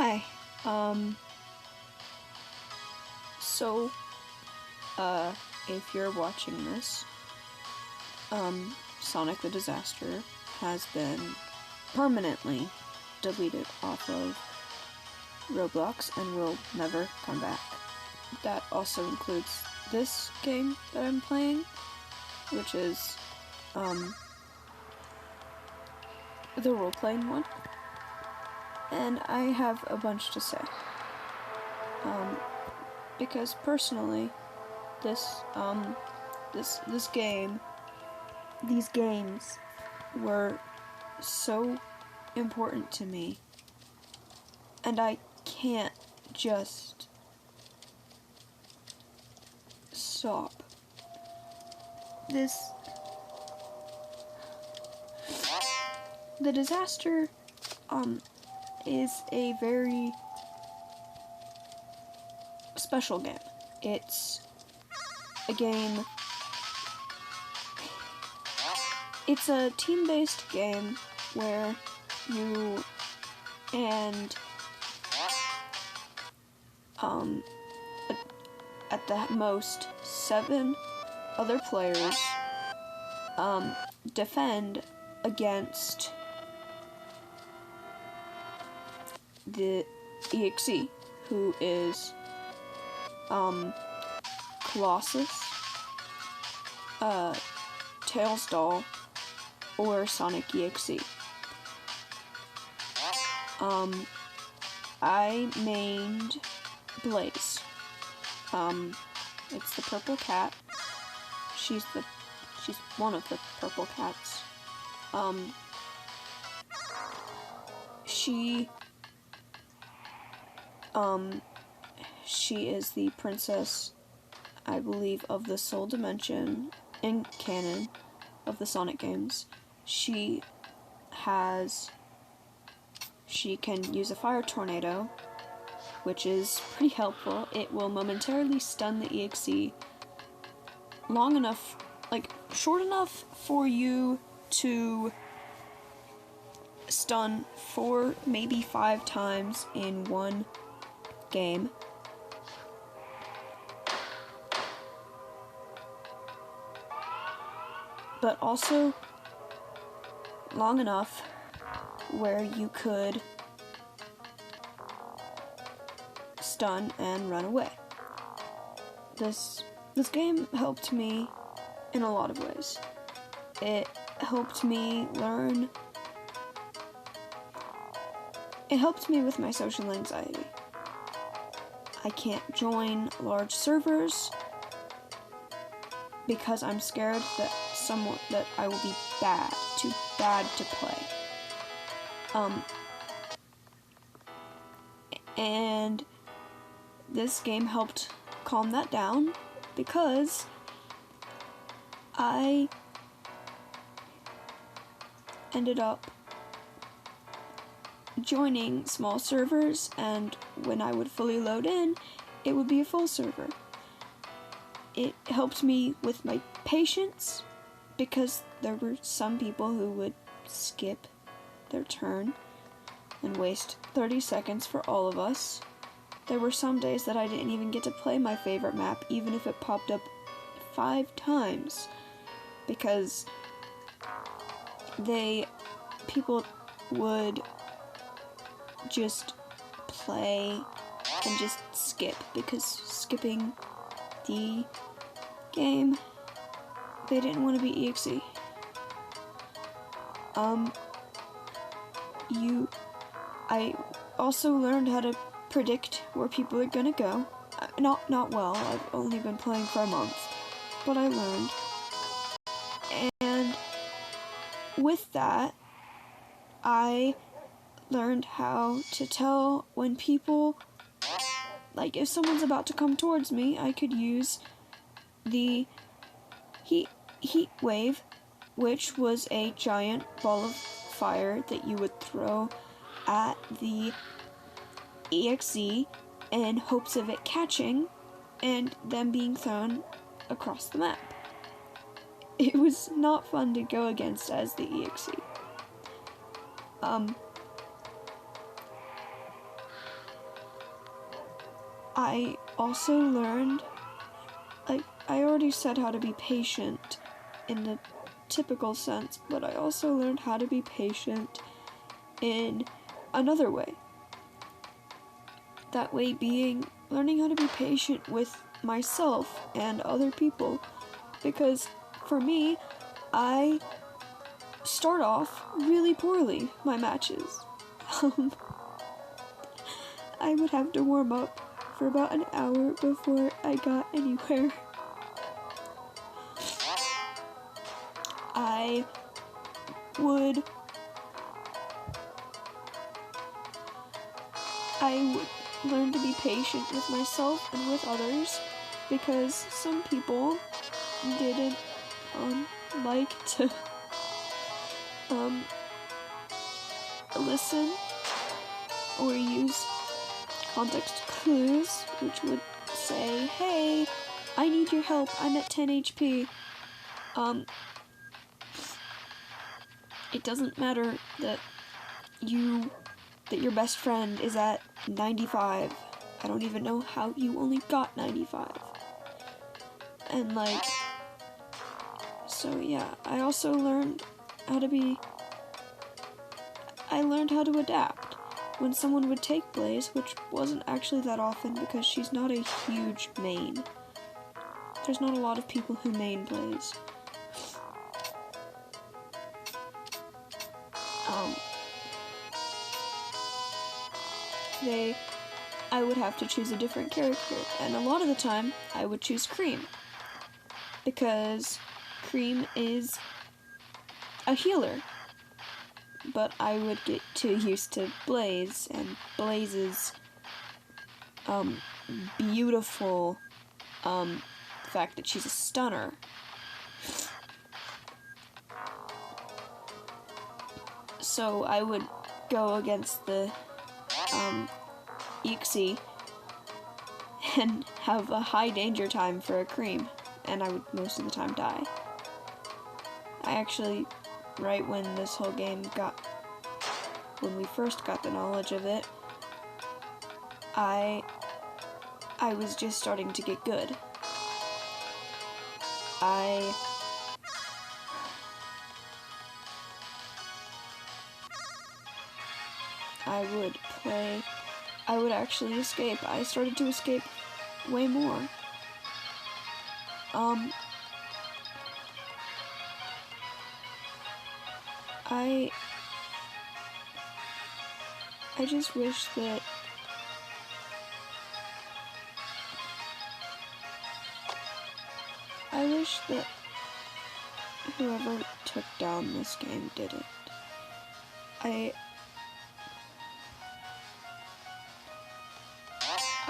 Hi. Um, so, if you're watching this, Sonic the Disaster has been permanently deleted off of Roblox and will never come back. That also includes this game that I'm playing, which is, the role-playing one. And I have a bunch to say. Because personally, these games were so important to me, and I can't just stop. The Disaster, is a very special game. It's a game. It's a team-based game where you and at the most 7 other players defend against the EXE, who is Colossus, Tails Doll, or Sonic EXE. I mained Blaze. It's the purple cat. She's one of the purple cats. She is the princess, I believe, of the Soul Dimension in canon of the Sonic games. She can use a fire tornado, which is pretty helpful. It will momentarily stun the EXE long enough, short enough for you to stun 4, maybe 5 times in one game. But also long enough where you could stun and run away. This game helped me in a lot of ways. It helped me learn. It helped me with my social anxiety. I can't join large servers because I'm scared that I will be too bad to play. And this game helped calm that down because I ended up joining small servers, and when I would fully load in, it would be a full server. It helped me with my patience because there were some people who would skip their turn and waste 30 seconds for all of us. There were some days that I didn't even get to play my favorite map, even if it popped up 5 times, because people would just play and just skip, because skipping the game, they didn't want to be EXE. I also learned how to predict where people are gonna go. Not well, I've only been playing for a month, but I learned. And with that, I learned how to tell when people, if someone's about to come towards me, I could use the heat wave, which was a giant ball of fire that you would throw at the EXE in hopes of it catching and them being thrown across the map. It was not fun to go against as the EXE. I also learned, like, I already said how to be patient in the typical sense, but I also learned how to be patient in another way. That way being learning how to be patient with myself and other people, because for me, I start off really poorly my matches. I would have to warm up for about an hour before I got anywhere. I would learn to be patient with myself and with others, because some people didn't like to listen or use context clues, which would say, hey, I need your help, I'm at 10 HP. It doesn't matter that your best friend is at 95. I don't even know how you only got 95. And like, so yeah, I also learned how to adapt. When someone would take Blaze, which wasn't actually that often because she's not a huge main. There's not a lot of people who main Blaze. I would have to choose a different character, and a lot of the time, I would choose Cream. Because Cream is a healer. But I would get too used to Blaze, and Blaze's beautiful fact that she's a stunner. So I would go against the Eixi and have a high danger time for a Cream, and I would most of the time die. I actually, right when this whole game when we first got the knowledge of it, I was just starting to get good. I would actually escape. I started to escape way more. I just wish that whoever took down this game did it.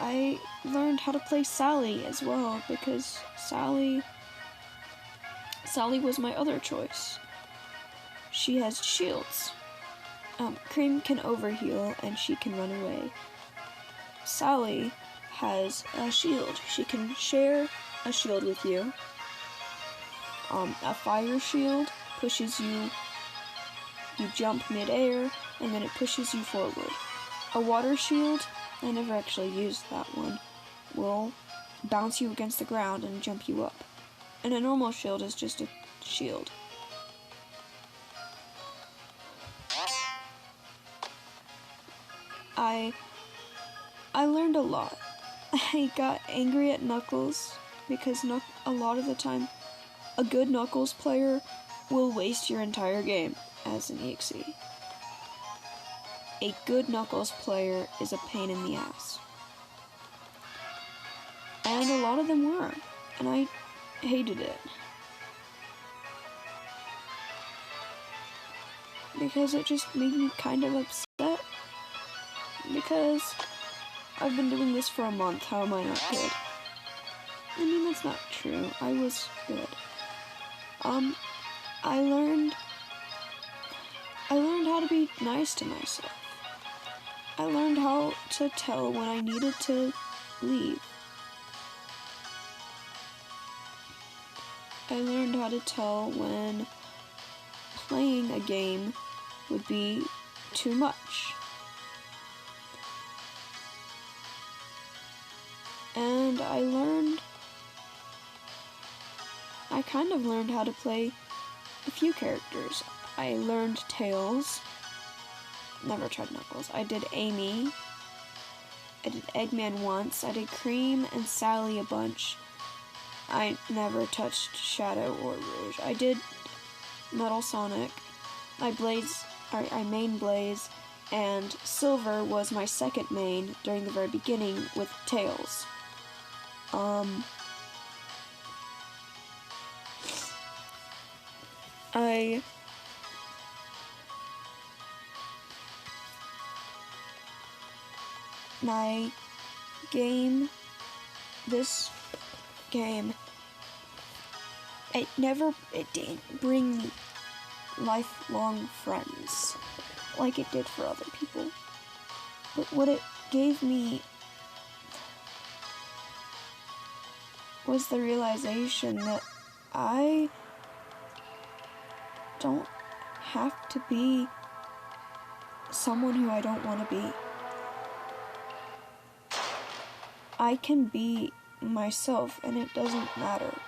I learned how to play Sally as well, because Sally was my other choice. She has shields. Cream can overheal and she can run away. Sally has a shield. She can share a shield with you. A fire shield pushes you jump mid-air, and then it pushes you forward. A water shield, I never actually used that one, will bounce you against the ground and jump you up. And a normal shield is just a shield. I learned a lot. I got angry at Knuckles, because a lot of the time, a good Knuckles player will waste your entire game as an Eixi. A good Knuckles player is a pain in the ass. And a lot of them were, and I hated it. Because it just made me kind of upset. Because I've been doing this for a month, how am I not good? I mean, that's not true. I was good. I learned how to be nice to myself. I learned how to tell when I needed to leave. I learned how to tell when playing a game would be too much. And I kind of learned how to play a few characters. I learned Tails. Never tried Knuckles. I did Amy. I did Eggman once. I did Cream and Sally a bunch. I never touched Shadow or Rouge. I did Metal Sonic. I main Blaze, and Silver was my second main during the very beginning with Tails. This game, it didn't bring me lifelong friends like it did for other people. But what it gave me was the realization that I don't have to be someone who I don't want to be. I can be myself and it doesn't matter,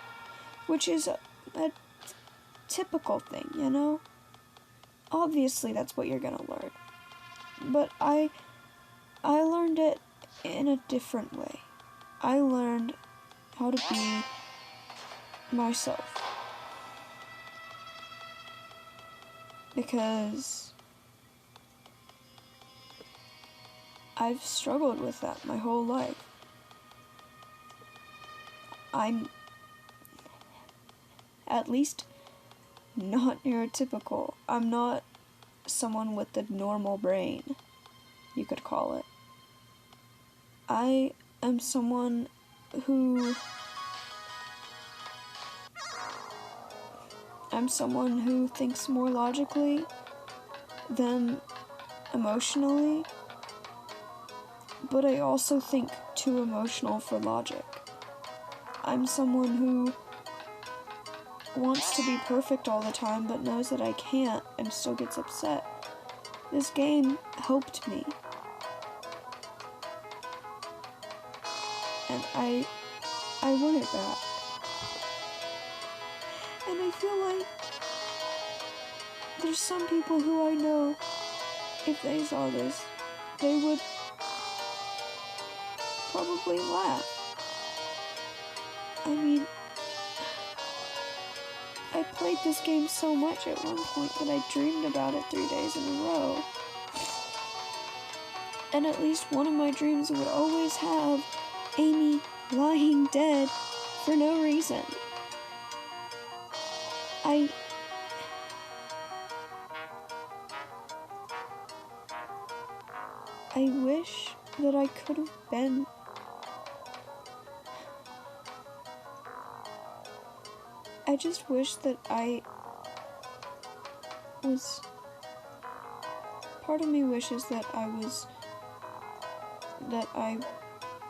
which is a typical thing, you know? Obviously that's what you're gonna learn, but I learned it in a different way. I learned how to be myself, because I've struggled with that my whole life. I'm at least not neurotypical. I'm not someone with the normal brain, you could call it. I am someone who thinks more logically than emotionally, but I also think too emotional for logic. I'm someone who wants to be perfect all the time but knows that I can't and still gets upset. This game helped me. And I want it back. And I feel like there's some people who I know, if they saw this, they would probably laugh. I mean, I played this game so much at one point that I dreamed about it 3 days in a row. And at least one of my dreams would always have Amy lying dead for no reason. I wish that I could have been I just wish that part of me wishes that I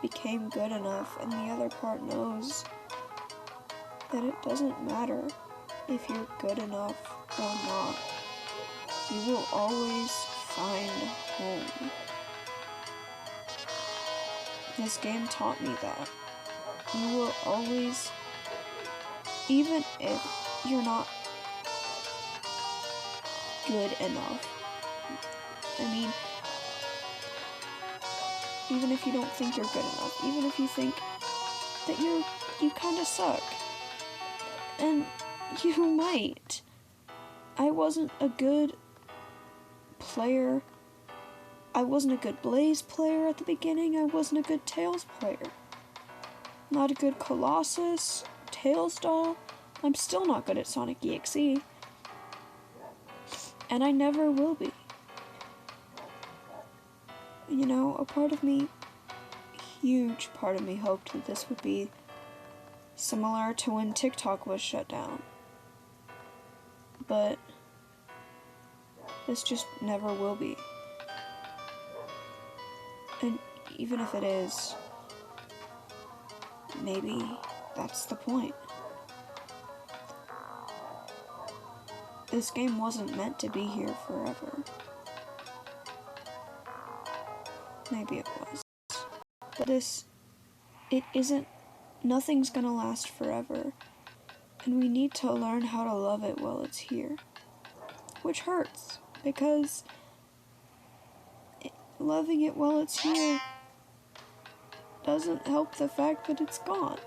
became good enough, and the other part knows that it doesn't matter if you're good enough or not. You will always find home. This game taught me that. You will always, even if you're not good enough, I mean, even if you don't think you're good enough, even if you think that you kind of suck, and you might. I wasn't a good player. I wasn't a good Blaze player at the beginning. I wasn't a good Tails player. Not a good Colossus, Tails doll. I'm still not good at Sonic EXE. And I never will be. You know, a huge part of me hoped that this would be similar to when TikTok was shut down. But this just never will be. And even if it is, maybe that's the point. This game wasn't meant to be here forever. Maybe it was. But this it isn't, nothing's gonna last forever, and we need to learn how to love it while it's here. Which hurts, because loving it while it's here doesn't help the fact that it's gone.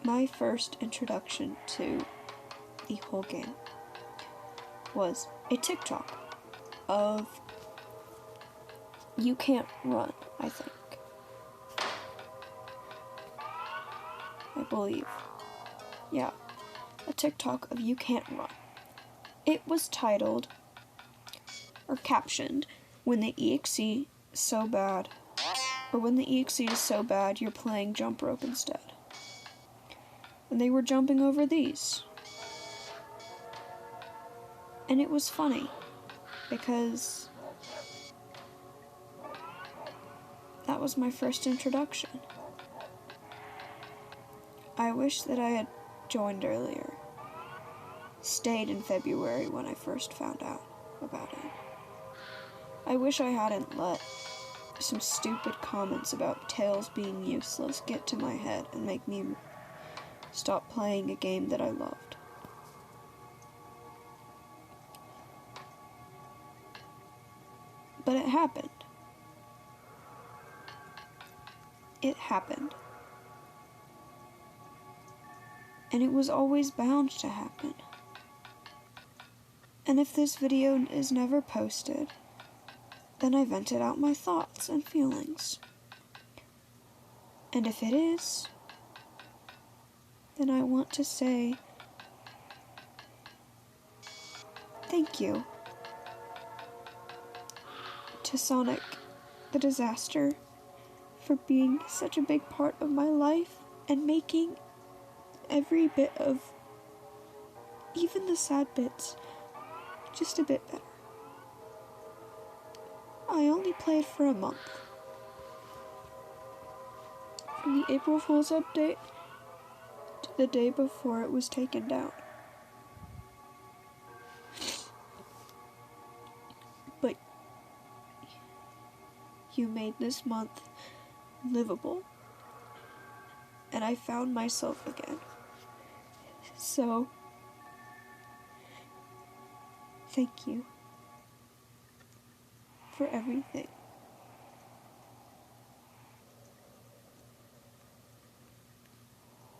My first introduction to the whole game was a TikTok of You Can't Run, I think. I believe. Yeah. A TikTok of You Can't Run. It was titled, or captioned, when the EXE is so bad, or when the EXE is so bad you're playing jump rope instead. And they were jumping over these. And it was funny, because that was my first introduction. I wish that I had joined earlier. Stayed in February when I first found out about it. I wish I hadn't let some stupid comments about Tails being useless get to my head and make me stop playing a game that I loved. But it happened. It happened. And it was always bound to happen. And if this video is never posted, then I vented out my thoughts and feelings. And if it is, then I want to say thank you to Sonic the Disaster for being such a big part of my life and making every bit of, even the sad bits, just a bit better. I only played for a month. From the April Fool's update to the day before it was taken down. But you made this month livable, and I found myself again. So, thank you for everything.